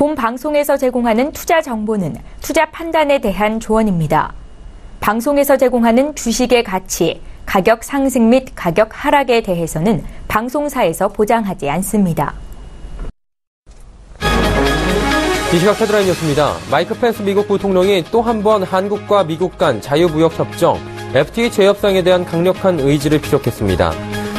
본 방송에서 제공하는 투자 정보는 투자 판단에 대한 조언입니다. 방송에서 제공하는 주식의 가치, 가격 상승 및 가격 하락에 대해서는 방송사에서 보장하지 않습니다. 이 시각 헤드라인이었습니다. 마이크 펜스 미국 부통령이 또 한 번 한국과 미국 간 자유무역협정, FTA 재협상에 대한 강력한 의지를 피력했습니다.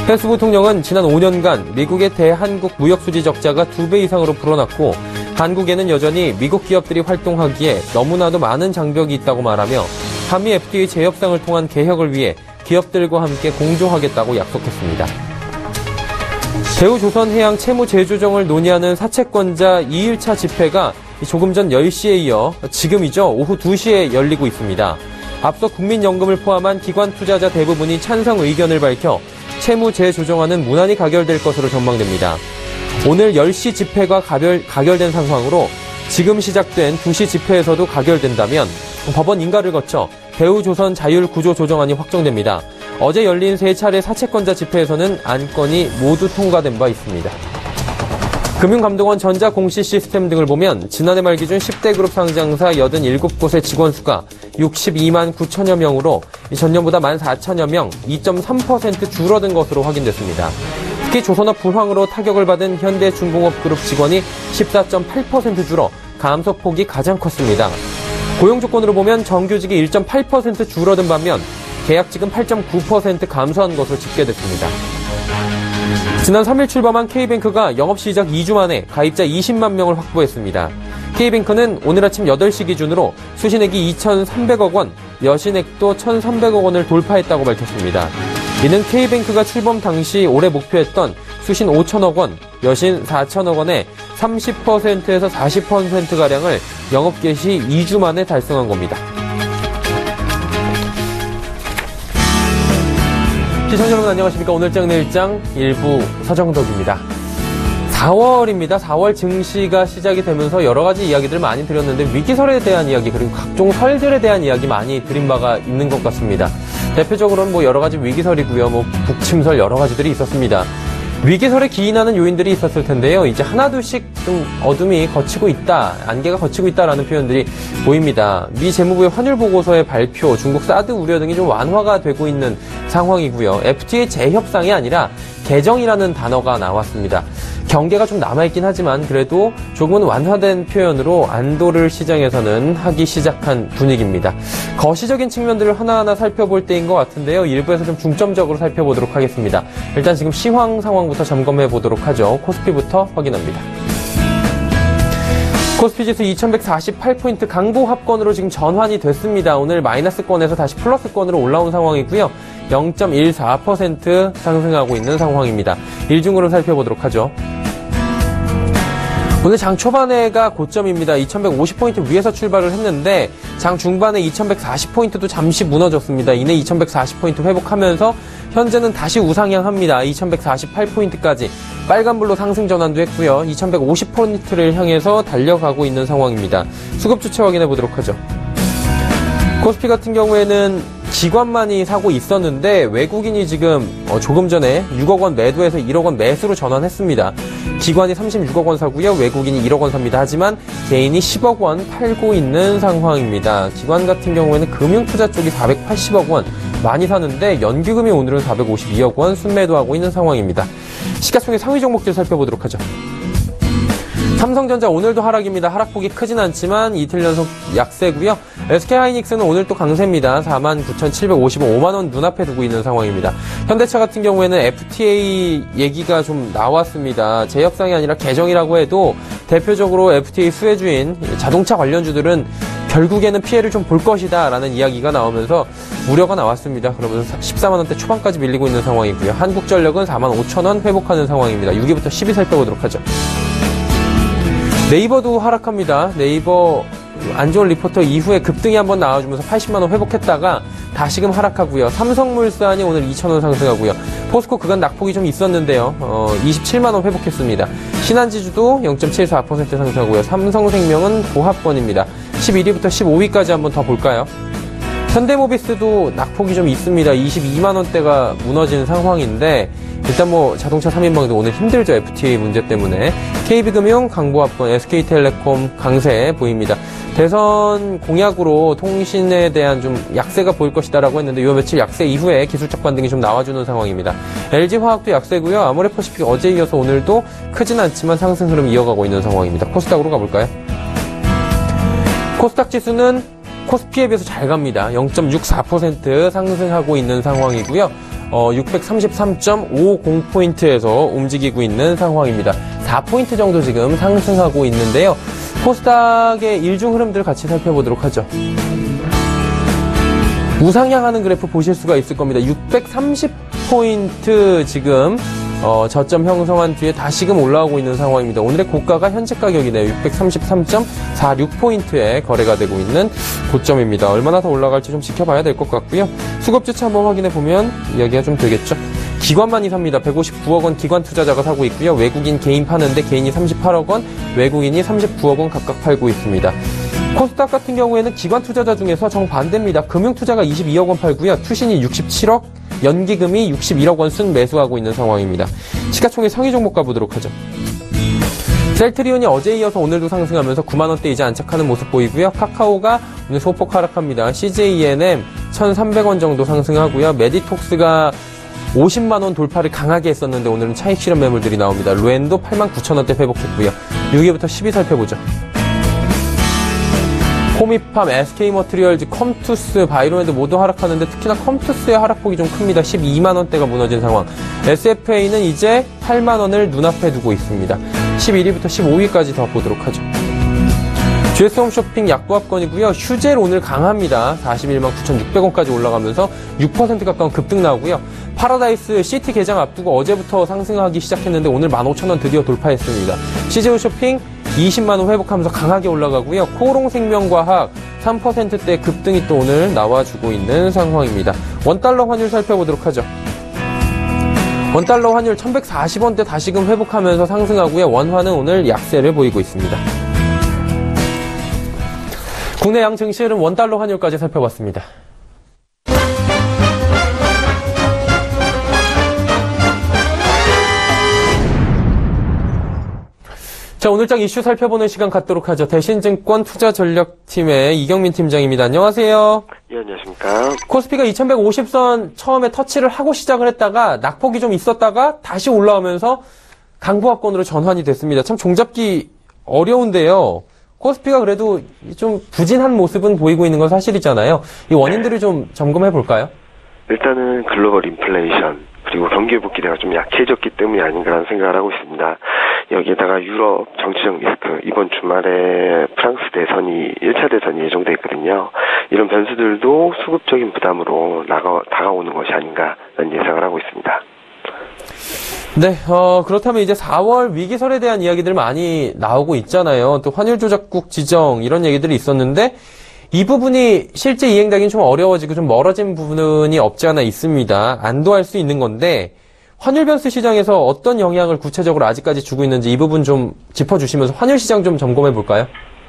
펜스 부통령은 지난 5년간 미국의 대한국 무역수지 적자가 2배 이상으로 불어났고 한국에는 여전히 미국 기업들이 활동하기에 너무나도 많은 장벽이 있다고 말하며 한미 FTA 재협상을 통한 개혁을 위해 기업들과 함께 공조하겠다고 약속했습니다. 대우조선해양 채무 재조정을 논의하는 사채권자 2일차 집회가 조금 전 10시에 이어 지금이죠. 오후 2시에 열리고 있습니다. 앞서 국민연금을 포함한 기관 투자자 대부분이 찬성 의견을 밝혀 채무 재조정안은 무난히 가결될 것으로 전망됩니다. 오늘 10시 집회가 가결된 상황으로 지금 시작된 2시 집회에서도 가결된다면 법원 인가를 거쳐 대우조선 자율구조조정안이 확정됩니다. 어제 열린 3차례 사채권자 집회에서는 안건이 모두 통과된 바 있습니다. 금융감독원 전자공시 시스템 등을 보면 지난해 말 기준 10대 그룹 상장사 87곳의 직원 수가 62만 9천여 명으로 전년보다 14,000여 명, 2.3% 줄어든 것으로 확인됐습니다. 특히 조선업 불황으로 타격을 받은 현대중공업 그룹 직원이 14.8% 줄어 감소폭이 가장 컸습니다. 고용 조건으로 보면 정규직이 1.8% 줄어든 반면 계약직은 8.9% 감소한 것으로 집계됐습니다. 지난 3일 출범한 K뱅크가 영업시작 2주 만에 가입자 20만 명을 확보했습니다. K뱅크는 오늘 아침 8시 기준으로 수신액이 2,300억 원, 여신액도 1,300억 원을 돌파했다고 밝혔습니다. 이는 K뱅크가 출범 당시 올해 목표했던 수신 5천억 원, 여신 4천억 원의 30%에서 40%가량을 영업 개시 2주 만에 달성한 겁니다. 시청자 여러분 안녕하십니까. 오늘장 내일장 일부 서정덕입니다. 4월입니다. 4월 증시가 시작이 되면서 여러 가지 이야기들 많이 드렸는데 위기설에 대한 이야기 그리고 각종 설들에 대한 이야기 많이 드린 바가 있는 것 같습니다. 대표적으로는 여러 가지 위기설이고요. 북침설 여러 가지들이 있었습니다. 위기설에 기인하는 요인들이 있었을 텐데요. 이제 하나둘씩 좀 어둠이 걷히고 있다, 안개가 걷히고 있다라는 표현들이 보입니다. 미 재무부의 환율 보고서의 발표, 중국 사드 우려 등이 좀 완화가 되고 있는 상황이고요. FTA 재협상이 아니라 개정이라는 단어가 나왔습니다. 경계가 좀 남아있긴 하지만 그래도 조금은 완화된 표현으로 안도를 시장에서는 하기 시작한 분위기입니다. 거시적인 측면들을 하나하나 살펴볼 때인 것 같은데요. 일부에서 좀 중점적으로 살펴보도록 하겠습니다. 일단 지금 시황 상황부터 점검해 보도록 하죠. 코스피부터 확인합니다. 코스피 지수 2148포인트 강보 합권으로 지금 전환이 됐습니다. 오늘 마이너스권에서 다시 플러스권으로 올라온 상황이고요. 0.14% 상승하고 있는 상황입니다. 일중으로 살펴보도록 하죠. 오늘 장 초반에가 고점입니다. 2150포인트 위에서 출발을 했는데 장 중반에 2140포인트도 잠시 무너졌습니다. 이내 2140포인트 회복하면서 현재는 다시 우상향합니다. 2148포인트까지 빨간불로 상승 전환도 했고요. 2150포인트를 향해서 달려가고 있는 상황입니다. 수급 주체 확인해 보도록 하죠. 코스피 같은 경우에는 기관만이 사고 있었는데 외국인이 지금 조금 전에 6억 원 매도해서 1억 원 매수로 전환했습니다. 기관이 36억 원 사고요. 외국인이 1억 원 삽니다. 하지만 개인이 10억 원 팔고 있는 상황입니다. 기관 같은 경우에는 금융투자 쪽이 480억 원 많이 사는데 연기금이 오늘은 452억 원 순매도하고 있는 상황입니다. 시가총액 상위 종목들 살펴보도록 하죠. 삼성전자 오늘도 하락입니다. 하락폭이 크진 않지만 이틀 연속 약세고요. SK하이닉스는 오늘 또 강세입니다. 49,755만 원 눈앞에 두고 있는 상황입니다. 현대차 같은 경우에는 FTA 얘기가 좀 나왔습니다. 재협상이 아니라 개정이라고 해도 대표적으로 FTA 수혜주인 자동차 관련주들은 결국에는 피해를 좀 볼 것이다 라는 이야기가 나오면서 우려가 나왔습니다. 그러면서 14만 원대 초반까지 밀리고 있는 상황이고요. 한국전력은 45,000원 회복하는 상황입니다. 6위부터 10위 살펴보도록 하죠. 네이버도 하락합니다. 네이버 안 좋은 리포터 이후에 급등이 한번 나와주면서 80만 원 회복했다가 다시금 하락하고요. 삼성물산이 오늘 2,000원 상승하고요. 포스코 그간 낙폭이 좀 있었는데요. 27만 원 회복했습니다. 신한지주도 0.74% 상승하고요. 삼성생명은 고하권입니다. 11위부터 15위까지 한번 더 볼까요? 현대모비스도 낙폭이 좀 있습니다. 22만 원대가 무너진 상황인데 일단 뭐 자동차 3인방도 오늘 힘들죠. FTA 문제 때문에. KB금융, 강보합권, SK텔레콤 강세 보입니다. 대선 공약으로 통신에 대한 좀 약세가 보일 것이다라고 했는데 요 며칠 약세 이후에 기술적 반등이 좀 나와주는 상황입니다. LG화학도 약세고요. 아모레퍼시픽 어제 이어서 오늘도 크진 않지만 상승 흐름 이어가고 있는 상황입니다. 코스닥으로 가볼까요? 코스닥 지수는 코스피에 비해서 잘 갑니다. 0.64% 상승하고 있는 상황이고요. 633.50포인트에서 움직이고 있는 상황입니다. 4포인트 정도 지금 상승하고 있는데요. 코스닥의 일중 흐름들을 같이 살펴보도록 하죠. 우상향하는 그래프 보실 수가 있을 겁니다. 630포인트 지금 저점 형성한 뒤에 다시금 올라오고 있는 상황입니다. 오늘의 고가가 현재 가격이네요. 633.46포인트에 거래가 되고 있는 고점입니다. 얼마나 더 올라갈지 좀 지켜봐야 될 것 같고요. 수급주차 한번 확인해 보면 이야기가 좀 되겠죠. 기관만이 삽니다. 159억 원 기관 투자자가 사고 있고요. 외국인 개인 파는데 개인이 38억 원, 외국인이 39억 원 각각 팔고 있습니다. 코스닥 같은 경우에는 기관 투자자 중에서 정반대입니다. 금융투자가 22억 원 팔고요. 투신이 67억, 연기금이 61억 원 순 매수하고 있는 상황입니다. 시가총액 상위 종목 가보도록 하죠. 셀트리온이 어제 이어서 오늘도 상승하면서 9만 원대 이제 안착하는 모습 보이고요. 카카오가 오늘 소폭 하락합니다. CJENM 1,300원 정도 상승하고요. 메디톡스가 50만 원 돌파를 강하게 했었는데 오늘은 차익 실현 매물들이 나옵니다. 루엔도 89,000원대 회복했고요. 6위부터 10위 살펴보죠. 코미팜, SK머티리얼즈, 컴투스, 바이로랜드 모두 하락하는데 특히나 컴투스의 하락폭이 좀 큽니다. 12만 원대가 무너진 상황. SFA는 이제 8만 원을 눈앞에 두고 있습니다. 11위부터 15위까지 더 보도록 하죠. GS홈쇼핑 약보합권이고요. 휴젤 오늘 강합니다. 41만 9,600원까지 올라가면서 6% 가까운 급등 나오고요. 파라다이스 시티 개장 앞두고 어제부터 상승하기 시작했는데 오늘 15,000원 드디어 돌파했습니다. CJ홈쇼핑 20만 원 회복하면서 강하게 올라가고요. 코롱생명과학 3%대 급등이 또 오늘 나와주고 있는 상황입니다. 원달러 환율 살펴보도록 하죠. 원달러 환율 1140원대 다시금 회복하면서 상승하고요. 원화는 오늘 약세를 보이고 있습니다. 국내 양 증시는 원달러 환율까지 살펴봤습니다. 자, 오늘장 이슈 살펴보는 시간 갖도록 하죠. 대신증권 투자전략팀의 이경민 팀장입니다. 안녕하세요. 예, 안녕하십니까. 코스피가 2150선 처음에 터치를 하고 시작을 했다가 낙폭이 좀 있었다가 다시 올라오면서 강보합권으로 전환이 됐습니다. 참 종잡기 어려운데요. 코스피가 그래도 좀 부진한 모습은 보이고 있는 건 사실이잖아요. 이 원인들을 좀 점검해 볼까요? 일단은 글로벌 인플레이션 그리고 경기 회복 기대가 좀 약해졌기 때문이 아닌가라는 생각을 하고 있습니다. 여기에다가 유럽 정치적 리스크, 이번 주말에 프랑스 대선이 1차 대선이 예정돼 있거든요. 이런 변수들도 수급적인 부담으로 다가오는 것이 아닌가라는 예상을 하고 있습니다. 네, 그렇다면 이제 4월 위기설에 대한 이야기들 많이 나오고 있잖아요. 또 환율 조작국 지정 이런 얘기들이 있었는데 이 부분이 실제 이행되기는 좀 어려워지고 좀 멀어진 부분이 없지 않아 있습니다. 안도할 수 있는 건데 환율 변수 시장에서 어떤 영향을 구체적으로 아직까지 주고 있는지 이 부분 좀 짚어주시면서 환율 시장 좀 점검해 볼까요?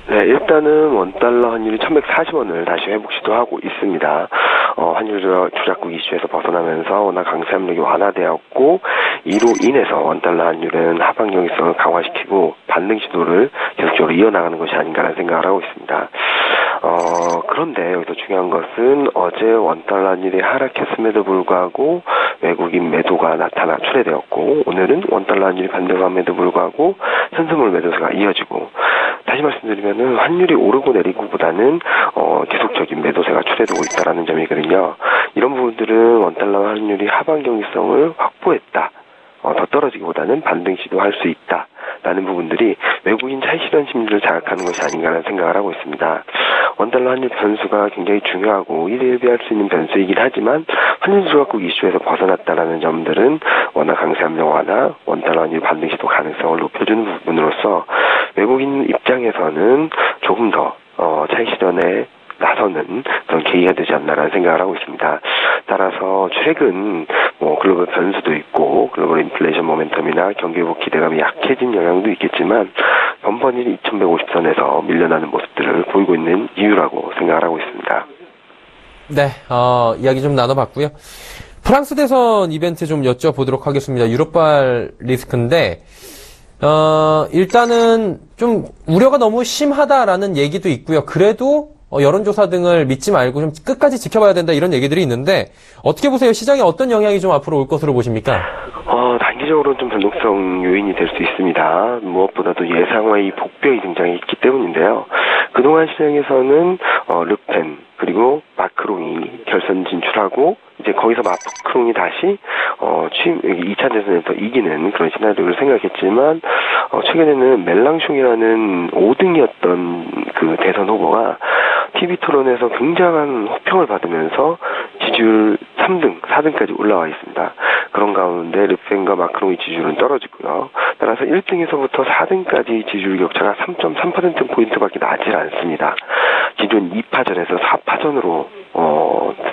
네, 일단은 원달러 환율이 1140원을 다시 회복 시도하고 있습니다. 환율 조작국 이슈에서 벗어나면서 워낙 강세 압력이 완화되었고 이로 인해서 원달러 환율은 하방 경직성을 강화시키고 반등 시도를 계속적으로 이어나가는 것이 아닌가라는 생각을 하고 있습니다. 그런데 여기서 중요한 것은 어제 원달러 환율이 하락했음에도 불구하고 외국인 매도가 출회되었고 오늘은 원달러 환율이 반등함에도 불구하고 현수물 매도세가 이어지고 다시 말씀드리면은 환율이 오르고 내리고보다는 계속적인 매도세가 출회되고 있다라는 점이거든요. 이런 부분들은 원달러 환율이 하방 경직성을 확보했다. 더 떨어지기보다는 반등 시도할 수 있다. 라는 부분들이 외국인 차익 실현 심리를 자극하는 것이 아닌가라는 생각을 하고 있습니다. 원달러 환율 변수가 굉장히 중요하고 일일비할 수 있는 변수이긴 하지만 환율 조작국 이슈에서 벗어났다라는 점들은 워낙 강세 압력 완화, 원달러 환율 반등 시도 가능성을 높여주는 부분으로서 외국인 입장에서는 조금 더 차익 실현에 나서는 그런 계기가 되지 않나라는 생각을 하고 있습니다. 따라서 최근 글로벌 변수도 있고 글로벌 인플레이션 모멘텀이나 경기 회복 기대감이 약해진 영향도 있겠지만 번번이 2150선에서 밀려나는 모습들을 보이고 있는 이유라고 생각을 하고 있습니다. 네, 이야기 좀 나눠봤고요. 프랑스 대선 이벤트 좀 여쭤보도록 하겠습니다. 유럽발 리스크인데, 일단은 좀 우려가 너무 심하다라는 얘기도 있고요. 그래도 여론조사 등을 믿지 말고 좀 끝까지 지켜봐야 된다 이런 얘기들이 있는데 어떻게 보세요? 시장에 어떤 영향이 좀 앞으로 올 것으로 보십니까? 단기적으로는 좀 변동성 요인이 될 수 있습니다. 무엇보다도 예상외의 복병이 등장했기 때문인데요. 그동안 시장에서는 르펜 그리고 마크롱이 결선 진출하고 이제 거기서 마크롱이 다시 취임 2차 대선에서 이기는 그런 시나리오를 생각했지만 최근에는 멜랑숑이라는 5등이었던 그 대선 후보가 TV 토론에서 굉장한 호평을 받으면서 지지율 3등, 4등까지 올라와 있습니다. 그런 가운데 르펜과 마크롱의 지지율은 떨어지고요. 따라서 1등에서부터 4등까지 지지율 격차가 3.3%포인트밖에 나질 않습니다. 기존 2파전에서 4파전으로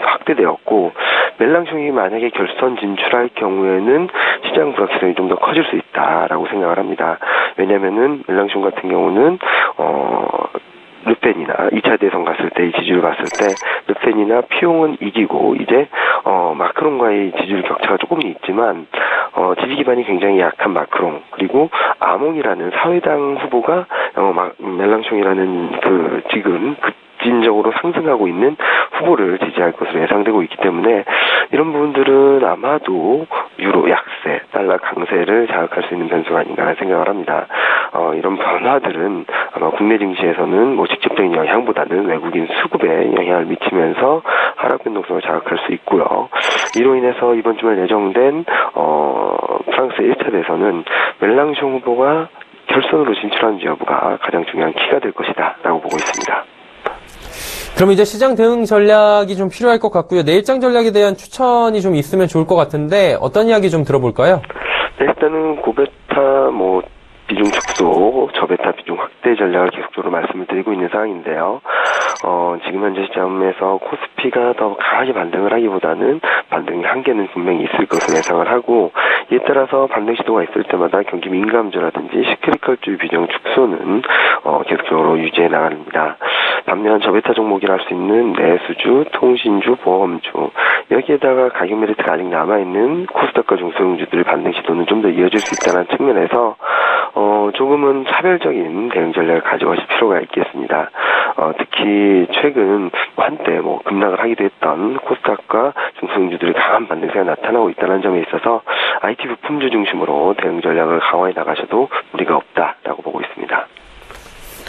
확대되었고 멜랑숑이 만약에 결선 진출할 경우에는 시장 불확실성이 좀 더 커질 수 있다라고 생각을 합니다. 왜냐면은 멜랑숑 같은 경우는 르펜이나 2차 대선 갔을 때의 지지율 봤을 때 르펜이나 피용은 이기고 이제 마크롱과의 지지율 격차가 조금 있지만 지지 기반이 굉장히 약한 마크롱 그리고 아몽이라는 사회당 후보가 멜랑숑이라는 그 지금 급진적으로 상승하고 있는 후보를 지지할 것으로 예상되고 있기 때문에 이런 부분들은 아마도 유로 약세, 달러 강세를 자극할 수 있는 변수가 아닌가 생각을 합니다. 이런 변화들은 아마 국내 증시에서는 뭐 직접적인 영향보다는 외국인 수급에 영향을 미치면서 하락 변동성을 자극할 수 있고요. 이로 인해서 이번 주말 예정된 프랑스 1차 대선은 멜랑숑 후보가 결선으로 진출하는지 여부가 가장 중요한 키가 될 것이다 라고 보고 있습니다. 그럼 이제 시장 대응 전략이 좀 필요할 것 같고요. 내일장 전략에 대한 추천이 좀 있으면 좋을 것 같은데 어떤 이야기 좀 들어볼까요? 네, 일단은 고베타 비중 축소, 저베타 비중 확대 전략을 계속적으로 말씀을 드리고 있는 상황인데요. 지금 현재 시점에서 코스피가 더 강하게 반등을 하기보다는 반등의 한계는 분명히 있을 것으로 예상을 하고 이에 따라서 반등 시도가 있을 때마다 경기 민감주라든지 시크릿컬주 비중 축소는 계속적으로 유지해 나갑니다. 반면 저베타 종목이라 할 수 있는 내수주, 통신주, 보험주 여기에다가 가격 메리트가 아직 남아있는 코스닥과 중소형주들의 반등 시도는 좀 더 이어질 수 있다는 측면에서 조금은 차별적인 대응 전략을 가져가실 필요가 있겠습니다. 특히 최근 한때 급락을 하기도 했던 코스닥과 중소형주들의 강한 반등세가 나타나고 있다는 점에 있어서 IT 부품주 중심으로 대응 전략을 강화해 나가셔도 무리가 없다라고 보고 있습니다.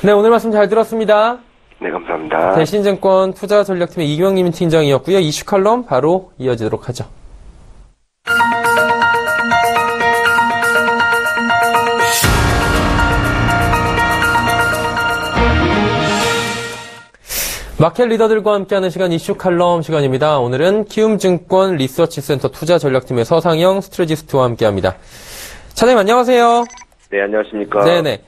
네, 오늘 말씀 잘 들었습니다. 네, 감사합니다. 대신증권 투자전략팀의 이경림 팀장이었고요. 이슈 칼럼 바로 이어지도록 하죠. 마켓 리더들과 함께하는 시간 이슈 칼럼 시간입니다. 오늘은 키움증권 리서치센터 투자전략팀의 서상영 스트레지스트와 함께합니다. 차장님 안녕하세요. 네, 안녕하십니까. 네네.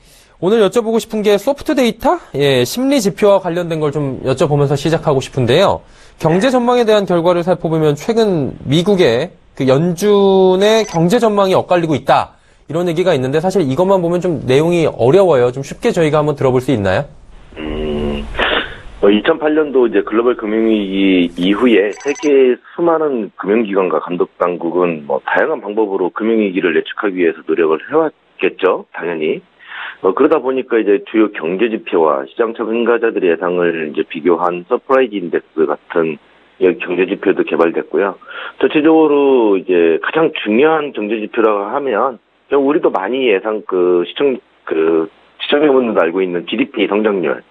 오늘 여쭤보고 싶은 게 소프트 데이터? 심리 지표와 관련된 걸 좀 여쭤보면서 시작하고 싶은데요. 경제 전망에 대한 결과를 살펴보면 최근 미국의 그 연준의 경제 전망이 엇갈리고 있다. 이런 얘기가 있는데 사실 이것만 보면 좀 내용이 어려워요. 좀 쉽게 저희가 한번 들어볼 수 있나요? 2008년도 이제 글로벌 금융위기 이후에 세계의 수많은 금융기관과 감독당국은 다양한 방법으로 금융위기를 예측하기 위해서 노력을 해왔겠죠, 당연히. 그러다 보니까 이제 주요 경제 지표와 시장 참가자들의 예상을 이제 비교한 서프라이즈 인덱스 같은 경제 지표도 개발됐고요. 전체적으로 이제 가장 중요한 경제 지표라고 하면 우리도 많이 예상 시청자분들도 알고 있는 GDP 성장률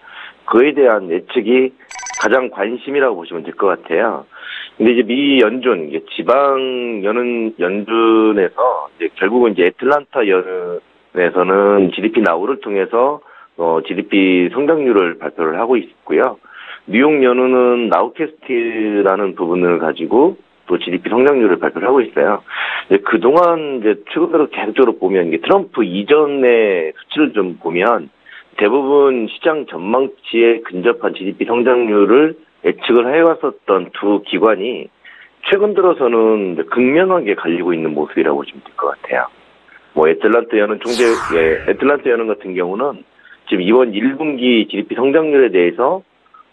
그에 대한 예측이 가장 관심이라고 보시면 될 것 같아요. 근데 이제 미 연준, 지방 연준에서 이제 결국은 이제 애틀란타 연에서는 GDP 나우를 통해서 GDP 성장률을 발표를 하고 있고요. 뉴욕 연은은 나우캐스트라는 부분을 가지고 또 GDP 성장률을 발표를 하고 있어요. 그동안 이제 최근으로 계속적으로 보면 트럼프 이전의 수치를 좀 보면 대부분 시장 전망치에 근접한 GDP 성장률을 예측을 해왔었던 두 기관이 최근 들어서는 극명하게 갈리고 있는 모습이라고 보시면 될 것 같아요. 애틀란타 연은 같은 경우는 지금 이번 1분기 GDP 성장률에 대해서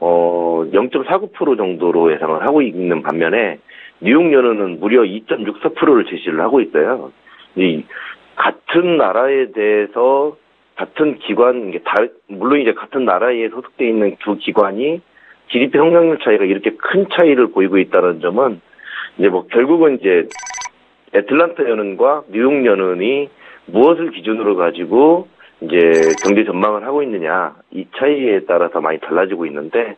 0.49% 정도로 예상을 하고 있는 반면에 뉴욕 연은은 무려 2.64%를 제시를 하고 있어요. 이 같은 나라에 대해서 같은 기관, 물론 이제 같은 나라에 소속되어 있는 두 기관이 GDP 성장률 차이가 이렇게 큰 차이를 보이고 있다는 점은 이제 뭐 결국은 이제 애틀란타 연은과 뉴욕 연은이 무엇을 기준으로 가지고 이제 경제 전망을 하고 있느냐, 이 차이에 따라서 많이 달라지고 있는데,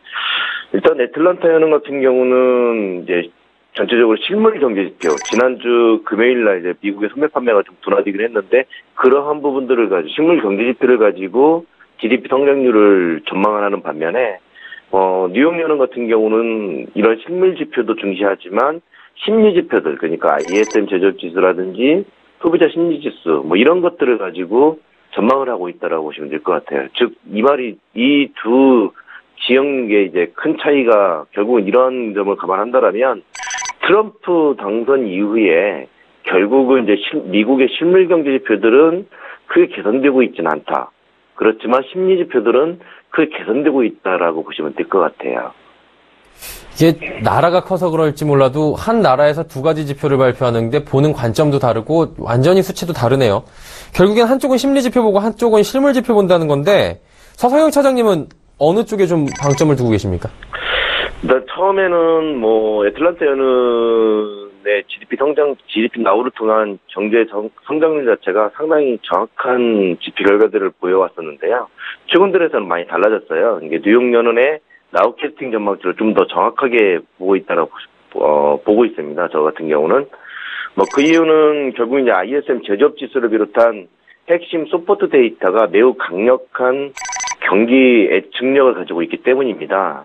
일단 애틀란타 연은 같은 경우는 이제 전체적으로 실물 경제 지표, 지난주 금요일 날 이제 미국의 소매 판매가 좀 둔화되긴 했는데, 그러한 부분들을 가지고, 실물 경제 지표를 가지고 GDP 성장률을 전망을 하는 반면에, 뉴욕 연은 같은 경우는 이런 실물 지표도 중시하지만, 심리 지표들, 그러니까 ISM 제조업 지수라든지 소비자 심리 지수, 뭐 이런 것들을 가지고 전망을 하고 있다라고 보시면 될 것 같아요. 즉, 이 말이, 이 두 지역의 이제 큰 차이가 결국은 이런 점을 감안한다라면, 트럼프 당선 이후에 결국은 이제 미국의 실물 경제 지표들은 크게 개선되고 있지는 않다. 그렇지만 심리 지표들은 크게 개선되고 있다라고 보시면 될 것 같아요. 이게 나라가 커서 그럴지 몰라도 한 나라에서 두 가지 지표를 발표하는데 보는 관점도 다르고 완전히 수치도 다르네요. 결국엔 한쪽은 심리 지표 보고 한쪽은 실물 지표 본다는 건데 서성영 차장님은 어느 쪽에 좀 방점을 두고 계십니까? 일단 처음에는 뭐 애틀란타 연은의 GDP 나우를 통한 경제 성장률 자체가 상당히 정확한 지표 결과들을 보여왔었는데요. 최근 들어서는 많이 달라졌어요. 이게 뉴욕 연은의 나우캐스팅 전망치를 좀 더 정확하게 보고 있다라고 보고 있습니다. 저 같은 경우는 뭐 그 이유는 결국 이제 ISM 제조업 지수를 비롯한 핵심 서포트 데이터가 매우 강력한 경기 예측력을 가지고 있기 때문입니다.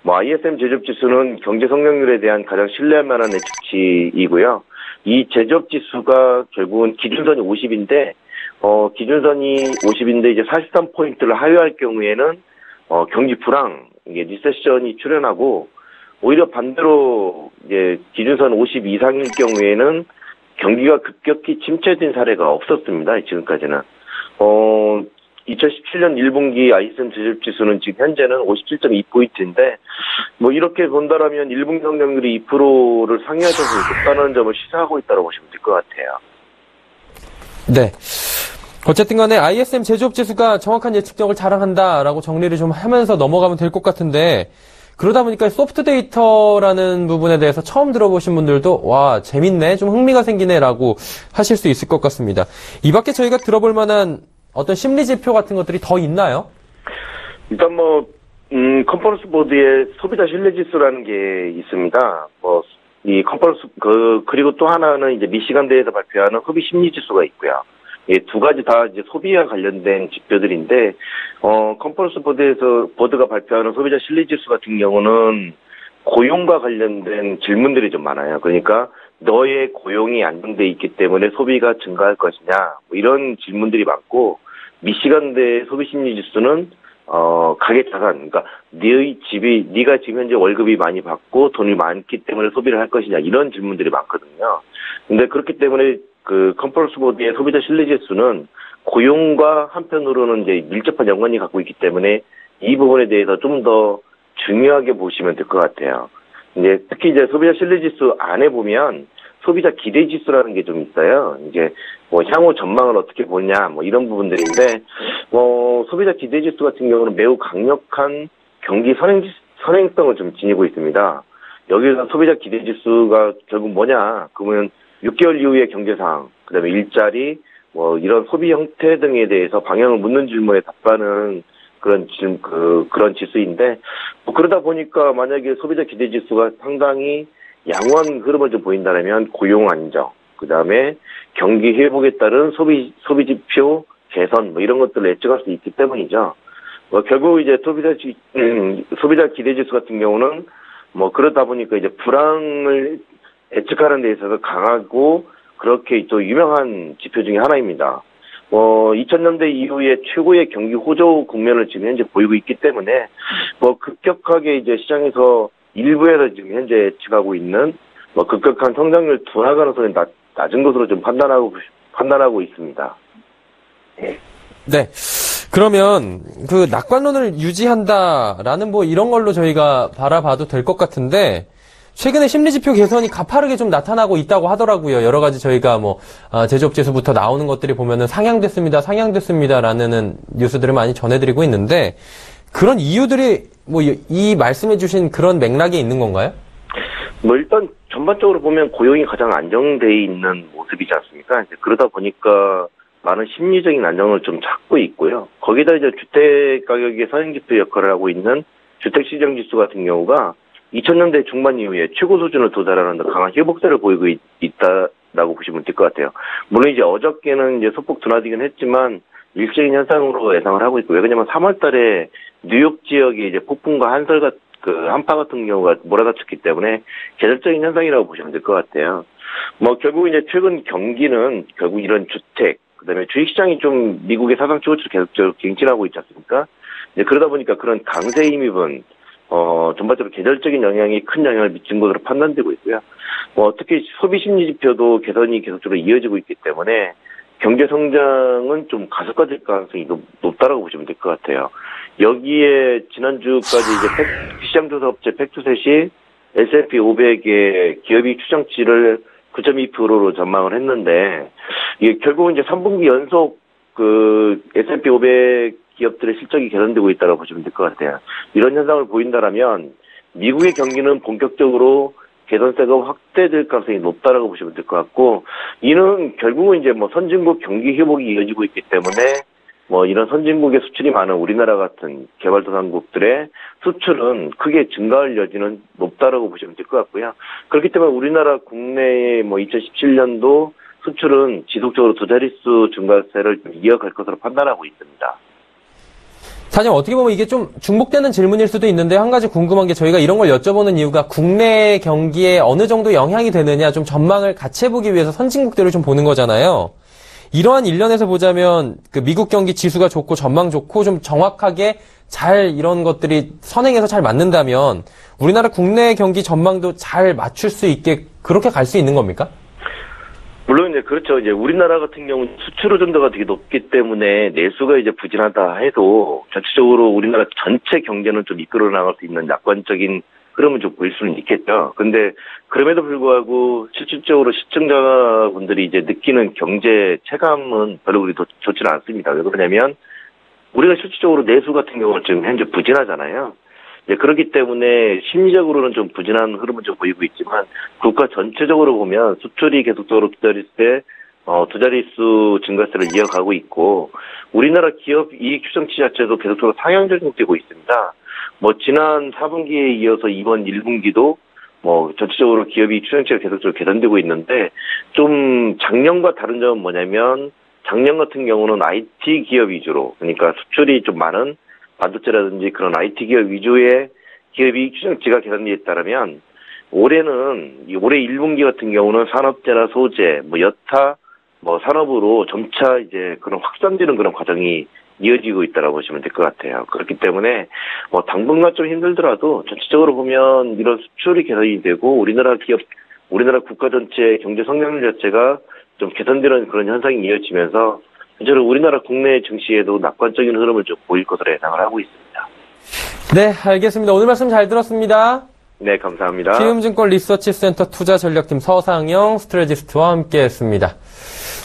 뭐 ISM 제조업 지수는 경제 성장률에 대한 가장 신뢰할 만한 예측치이고요. 이 제조업 지수가 결국은 기준선이 50인데 기준선이 50인데 이제 43포인트를 하회할 경우에는 경기 불황, 이게 리세션이 출현하고 오히려 반대로 이제 기준선 50 이상일 경우에는 경기가 급격히 침체된 사례가 없었습니다. 지금까지는. 2017년 1분기 ISM 제조업 지수는 지금 현재는 57.2포인트인데 뭐 이렇게 본다라면 1분기 성장률이 2%를 상회할 정도로 높다는 점을 시사하고 있다고 보시면 될 것 같아요. 네. 어쨌든 간에 ISM 제조업 지수가 정확한 예측력을 자랑한다라고 정리를 좀 하면서 넘어가면 될 것 같은데 그러다 보니까 소프트 데이터라는 부분에 대해서 처음 들어보신 분들도 와 재밌네 좀 흥미가 생기네라고 하실 수 있을 것 같습니다. 이 밖에 저희가 들어볼 만한 어떤 심리 지표 같은 것들이 더 있나요? 일단 컨퍼런스 보드에 소비자 신뢰 지수라는 게 있습니다. 이 컨퍼런스 그리고 또 하나는 이제 미시간 대에서 발표하는 소비 심리 지수가 있고요. 이 두 가지 다 이제 소비와 관련된 지표들인데, 컨퍼런스 보드가 발표하는 소비자 신뢰 지수 같은 경우는 고용과 관련된 질문들이 좀 많아요. 그러니까 너의 고용이 안정돼 있기 때문에 소비가 증가할 것이냐, 뭐 이런 질문들이 많고, 미시간대 소비 심리 지수는 가계 자산, 그러니까 네가 지금 현재 월급이 많이 받고 돈이 많기 때문에 소비를 할 것이냐 이런 질문들이 많거든요. 근데 그렇기 때문에 그 컨퍼런스 보드의 소비자 신뢰 지수는 고용과 한편으로는 이제 밀접한 연관이 갖고 있기 때문에 이 부분에 대해서 좀 더 중요하게 보시면 될 것 같아요. 이제 특히 이제 소비자 신뢰 지수 안에 보면 소비자 기대 지수라는 게 좀 있어요. 이제 뭐 향후 전망을 어떻게 보냐 뭐 이런 부분들인데 소비자 기대 지수 같은 경우는 매우 강력한 경기 선행성을 좀 지니고 있습니다. 여기서 소비자 기대 지수가 결국 뭐냐? 그러면 6개월 이후의 경제 상황, 그다음에 일자리, 뭐 이런 소비 형태 등에 대해서 방향을 묻는 질문에 답하는 그런 지수인데 그러다 보니까 만약에 소비자 기대 지수가 상당히 양호한 흐름을 좀 보인다면 고용 안정, 그다음에 경기 회복에 따른 소비 지표 개선 뭐 이런 것들을 예측할 수 있기 때문이죠. 결국 이제 소비자 기대 지수 같은 경우는 그러다 보니까 이제 불황을 예측하는 데 있어서 강하고 그렇게 또 유명한 지표 중에 하나입니다. 2000년대 이후에 최고의 경기 호조 국면을 지금 현재 보이고 있기 때문에 급격하게 이제 시장에서 일부에서 지금 현재 예측하고 있는 급격한 성장률 둔화 가능성이 낮은 것으로 좀 판단하고 있습니다. 네. 그러면 그 낙관론을 유지한다라는 뭐 이런 걸로 저희가 바라봐도 될 것 같은데 최근에 심리지표 개선이 가파르게 좀 나타나고 있다고 하더라고요. 여러 가지 저희가 뭐 제조업지수부터 나오는 것들이 보면은 상향됐습니다라는 뉴스들을 많이 전해드리고 있는데 그런 이유들이 뭐 이 말씀해주신 그런 맥락에 있는 건가요? 뭐 일단 전반적으로 보면 고용이 가장 안정돼 있는 모습이지 않습니까? 이제 그러다 보니까 많은 심리적인 안정을 좀 찾고 있고요. 거기다 이제 주택 가격의 선행지표 역할을 하고 있는 주택시장지수 같은 경우가 2000년대 중반 이후에 최고 수준을 도달하는 강한 회복세를 보이고 있다라고 보시면 될 것 같아요. 물론 이제 어저께는 이제 소폭 둔화되긴 했지만 일시적인 현상으로 예상을 하고 있고, 왜냐면 3월달에 뉴욕 지역에 이제 폭풍과 한파 같은 경우가 몰아닥쳤기 때문에 계절적인 현상이라고 보시면 될 것 같아요. 뭐 결국 이제 최근 경기는 결국 이런 주택, 그다음에 주식시장이 좀 미국의 사상 최고치를 계속적으로 갱신하고 있지 않습니까? 이제 그러다 보니까 그런 강세 힘입은 전반적으로 계절적인 영향이 큰 영향을 미친 것으로 판단되고 있고요. 특히 소비 심리 지표도 개선이 계속적으로 이어지고 있기 때문에 경제 성장은 좀 가속화될 가능성이 높다라고 보시면 될 것 같아요. 여기에 지난주까지 이제 시장조사업체 팩트셋이 S&P 500의 기업이익 추정치를 9.2%로 전망을 했는데, 이게 결국은 이제 3분기 연속 그 S&P 500 기업들의 실적이 개선되고 있다고 보시면 될 것 같아요. 이런 현상을 보인다라면 미국의 경기는 본격적으로 개선세가 확대될 가능성이 높다라고 보시면 될 것 같고, 이는 결국은 이제 뭐 선진국 경기 회복이 이어지고 있기 때문에 뭐 이런 선진국의 수출이 많은 우리나라 같은 개발도상국들의 수출은 크게 증가할 여지는 높다라고 보시면 될 것 같고요. 그렇기 때문에 우리나라 국내의 뭐 2017년도 수출은 지속적으로 두 자릿수 증가세를 이어갈 것으로 판단하고 있습니다. 사실 어떻게 보면 이게 좀 중복되는 질문일 수도 있는데 한 가지 궁금한 게 저희가 이런 걸 여쭤보는 이유가 국내 경기에 어느 정도 영향이 되느냐 좀 전망을 같이 해보기 위해서 선진국들을 좀 보는 거잖아요. 이러한 일련에서 보자면 그 미국 경기 지수가 좋고 전망 좋고 좀 정확하게 잘 이런 것들이 선행해서 잘 맞는다면 우리나라 국내 경기 전망도 잘 맞출 수 있게 그렇게 갈 수 있는 겁니까? 물론 이제 그렇죠. 이제 우리나라 같은 경우는 수출 의존도가 되게 높기 때문에 내수가 이제 부진하다 해도 전체적으로 우리나라 전체 경제는 좀 이끌어 나갈 수 있는 낙관적인 흐름을 좀 보일 수는 있겠죠. 근데 그럼에도 불구하고 실질적으로 시청자분들이 이제 느끼는 경제 체감은 별로 그리 좋지는 않습니다. 왜 그러냐면 우리가 실질적으로 내수 같은 경우는 지금 현재 부진하잖아요. 이제 그렇기 때문에 심리적으로는 좀 부진한 흐름을 좀 보이고 있지만 국가 전체적으로 보면 수출이 계속적으로 두 자릿수 증가세를 이어가고 있고 우리나라 기업 이익 추정치 자체도 계속적으로 상향 전환되고 있습니다. 뭐 지난 4분기에 이어서 이번 1분기도 뭐 전체적으로 기업 이익 추정치가 계속적으로 개선되고 있는데 좀 작년과 다른 점은 뭐냐면 작년 같은 경우는 IT 기업 위주로 그러니까 수출이 좀 많은 반도체라든지 그런 IT 기업 위주의 기업이익 추정치가 개선되어 있다면 올해 1분기 같은 경우는 산업재나 소재, 뭐 여타 뭐 산업으로 점차 이제 그런 확산되는 그런 과정이 이어지고 있다라고 보시면 될 것 같아요. 그렇기 때문에 뭐 당분간 좀 힘들더라도 전체적으로 보면 이런 수출이 개선이 되고 우리나라 국가 전체 경제 성장률 자체가 좀 개선되는 그런 현상이 이어지면서 실제로 우리나라 국내 증시에도 낙관적인 흐름을 좀 보일 것으로 예상을 하고 있습니다. 네, 알겠습니다. 오늘 말씀 잘 들었습니다. 네, 감사합니다. 키움증권 리서치센터 투자전략팀 서상영 스트레지스트와 함께했습니다.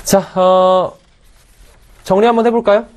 자, 정리 한번 해볼까요?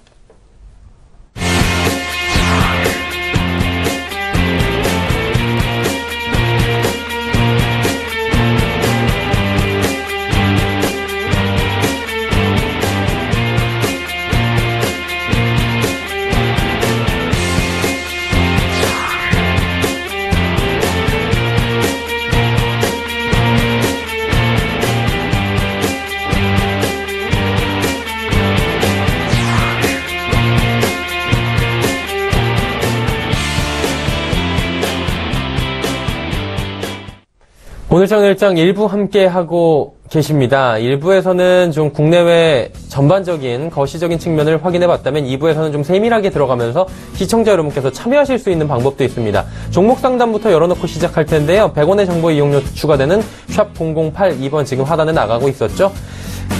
오늘 정일장 1부 함께하고 계십니다. 1부에서는 좀 국내외 전반적인 거시적인 측면을 확인해봤다면 2부에서는 좀 세밀하게 들어가면서 시청자 여러분께서 참여하실 수 있는 방법도 있습니다. 종목 상담부터 열어놓고 시작할 텐데요. 100원의 정보 이용료 추가되는 샵 0082번 지금 하단에 나가고 있었죠.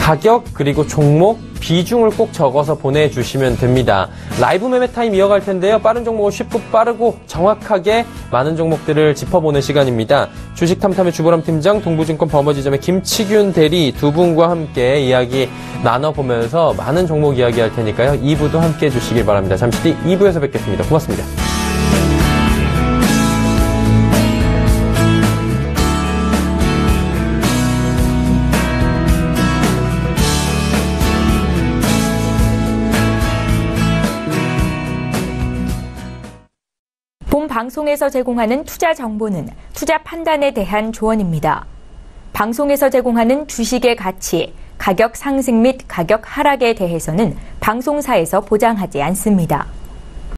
가격 그리고 종목 비중을 꼭 적어서 보내주시면 됩니다. 라이브 매매 타임 이어갈 텐데요. 빠른 종목은 쉽고 빠르고 정확하게 많은 종목들을 짚어보는 시간입니다. 주식 탐탐의 주보람 팀장, 동부증권 버머지점의 김치균 대리 두 분과 함께 이야기 나눠보면서 많은 종목 이야기할 테니까요. 2부도 함께 해주시길 바랍니다. 잠시 뒤 2부에서 뵙겠습니다. 고맙습니다. 본 방송에서 제공하는 투자 정보는 투자 판단에 대한 조언입니다. 방송에서 제공하는 주식의 가치, 가격 상승 및 가격 하락에 대해서는 방송사에서 보장하지 않습니다.